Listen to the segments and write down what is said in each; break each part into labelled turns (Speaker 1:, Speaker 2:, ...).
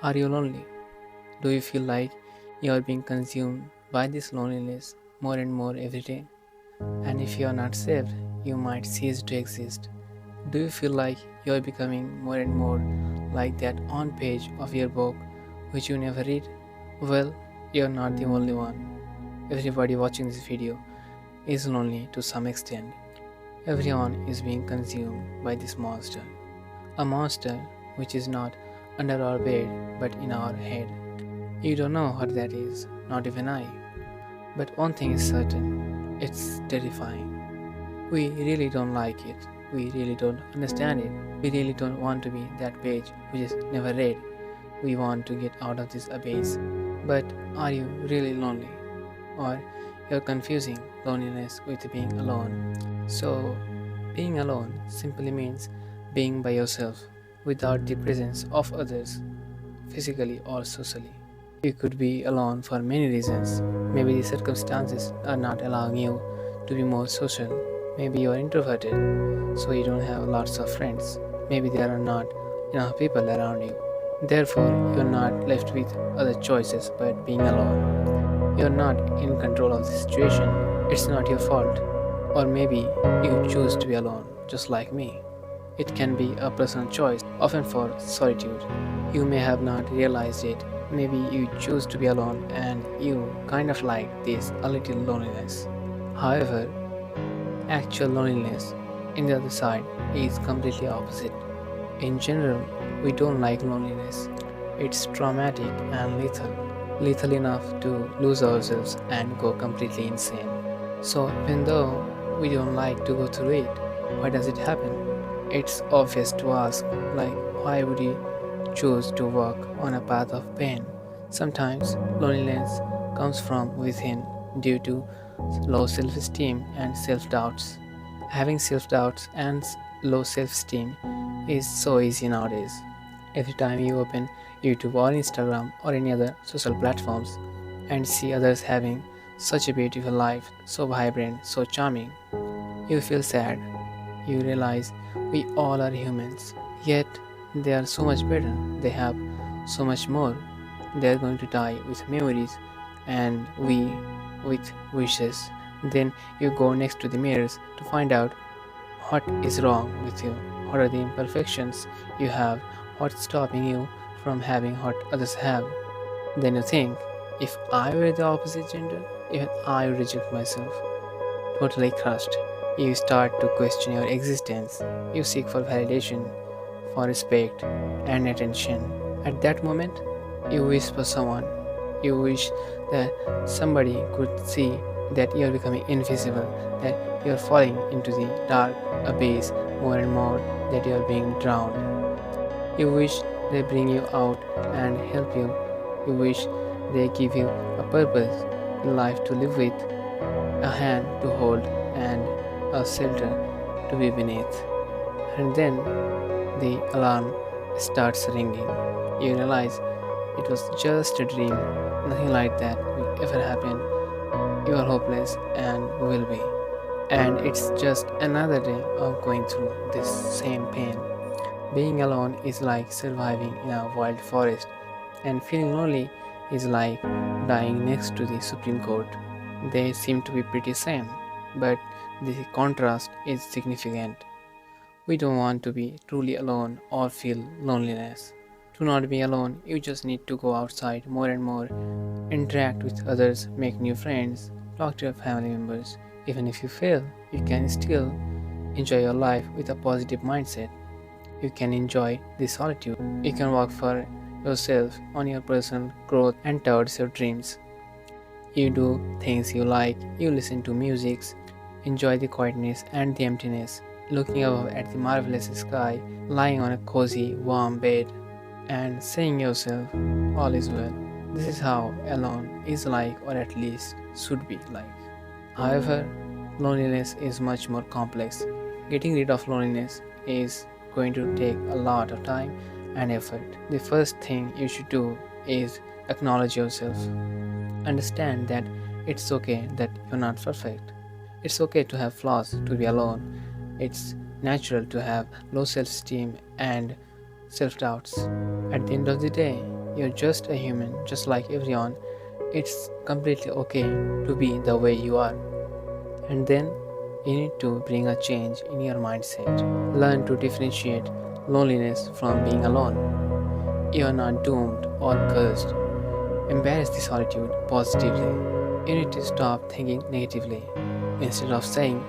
Speaker 1: Are you lonely? Do you feel like you are being consumed by this loneliness more and more every day? And if you are not saved, you might cease to exist. Do you feel like you are becoming more and more like that on page of your book which you never read? Well, you are not the only one. Everybody watching this video is lonely to some extent. Everyone is being consumed by this monster. A monster which is not under our bed but in our head. You don't know what that is, not even I. But one thing is certain, it's terrifying. We really don't like it. We really don't understand it. We really don't want to be that page which is never read. We want to get out of this abyss. But are you really lonely? Or you're confusing loneliness with being alone. So, being alone simply means being by yourself without the presence of others, physically or socially. You could be alone for many reasons. Maybe the circumstances are not allowing you to be more social. Maybe you are introverted, so you don't have lots of friends. Maybe there are not enough people around you. Therefore, you're not left with other choices but being alone. You're not in control of the situation. It's not your fault. Or maybe you choose to be alone, just like me. It can be a personal choice, often for solitude. You may have not realized it. Maybe you choose to be alone and you kind of like this a little loneliness. However, actual loneliness in the other side is completely opposite. In general, we don't like loneliness. It's traumatic and lethal. Lethal enough to lose ourselves and go completely insane. So, even though we don't like to go through it, why does it happen? It's obvious to ask, like, why would you choose to walk on a path of pain? Sometimes loneliness comes from within due to low self esteem and self doubts. Having self doubts and low self esteem is so easy nowadays. Every time you open YouTube or Instagram or any other social platforms and see others having such a beautiful life, so vibrant, so charming, you feel sad. You realize we all are humans, yet they are so much better. They have so much more. They are going to die with memories and we with wishes. Then you go next to the mirrors to find out what is wrong with you, what are the imperfections you have, what's stopping you from having what others have. Then you think, if I were the opposite gender, even I would reject myself. Totally crushed. You start to question your existence. You seek for validation, for respect and attention. At that moment, you wish for someone. You wish that somebody could see that you are becoming invisible, that you are falling into the dark abyss more and more, that you are being drowned. You wish they bring you out and help you. You wish they give you a purpose in life to live with, a hand to hold, and a shelter to be beneath. And then the alarm starts ringing. You realize it was just a dream, nothing like that will ever happen. You are hopeless and will be. And it's just another day of going through this same pain. Being alone is like surviving in a wild forest, and feeling lonely is like dying next to the Supreme Court. They seem to be pretty same, but the contrast is significant. We don't want to be truly alone or feel loneliness. To not be alone, you just need to go outside more and more, interact with others, make new friends, talk to your family members. Even if you fail, you can still enjoy your life with a positive mindset. You can enjoy the solitude. You can work for yourself on your personal growth and towards your dreams. You do things you like, you listen to music, enjoy the quietness and the emptiness, looking above at the marvelous sky, lying on a cozy, warm bed, and saying yourself, all is well. This is how alone is like, or at least should be like. However, loneliness is much more complex. Getting rid of loneliness is going to take a lot of time and effort. The first thing you should do is acknowledge yourself. Understand that it's okay that you're not perfect. It's okay to have flaws, to be alone. It's natural to have low self esteem and self doubts. At the end of the day, You're just a human, just like everyone. It's completely okay to be the way you are. And then you need to bring a change in your mindset. Learn to differentiate loneliness from being alone. You are not doomed or cursed. Embrace the solitude positively. You need to stop thinking negatively. Instead of saying,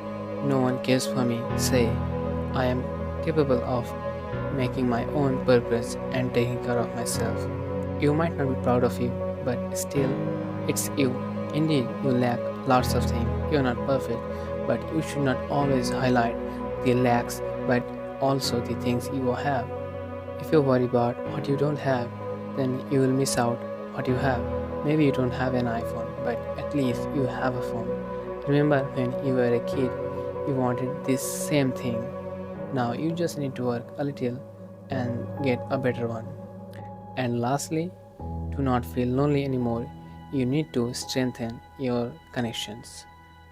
Speaker 1: "No one cares for me," say, "I am capable of making my own purpose and taking care of myself." You might not be proud of you, but still, it's you. Indeed, you lack lots of things. You're not perfect, but you should not always highlight the lacks, but also the things you have. If you worry about what you don't have, then you will miss out what you have. Maybe you don't have an iPhone, but at least you have a phone. Remember when you were a kid, you wanted this same thing. Now you just need to work a little and get a better one. And lastly, to not feel lonely anymore, you need to strengthen your connections.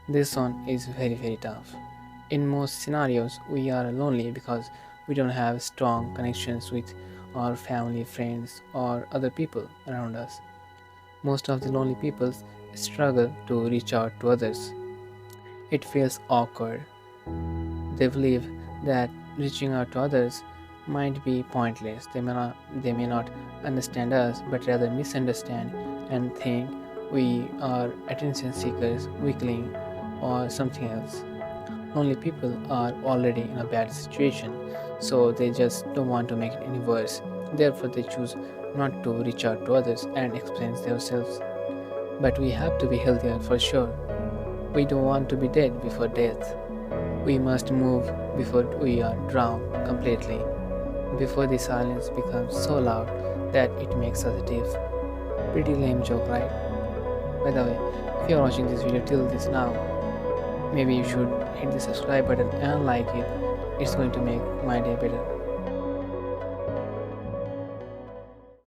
Speaker 1: This one is very tough. In most scenarios, we are lonely because we don't have strong connections with our family, friends, or other people around us. Most of the lonely people struggle to reach out to others. It feels awkward. They believe that reaching out to others might be pointless. They may not understand us, but rather misunderstand and think we are attention seekers, weakling, or something else. Lonely people are already in a bad situation, so they just don't want to make it any worse. Therefore, they choose not to reach out to others and explain themselves. But we have to be healthier for sure. We don't want to be dead before death. We must move before we are drowned completely, before the silence becomes so loud that it makes us deaf. Pretty lame joke, right? By the way, if you are watching this video till this now, maybe you should hit the subscribe button and like it. It's going to make my day better.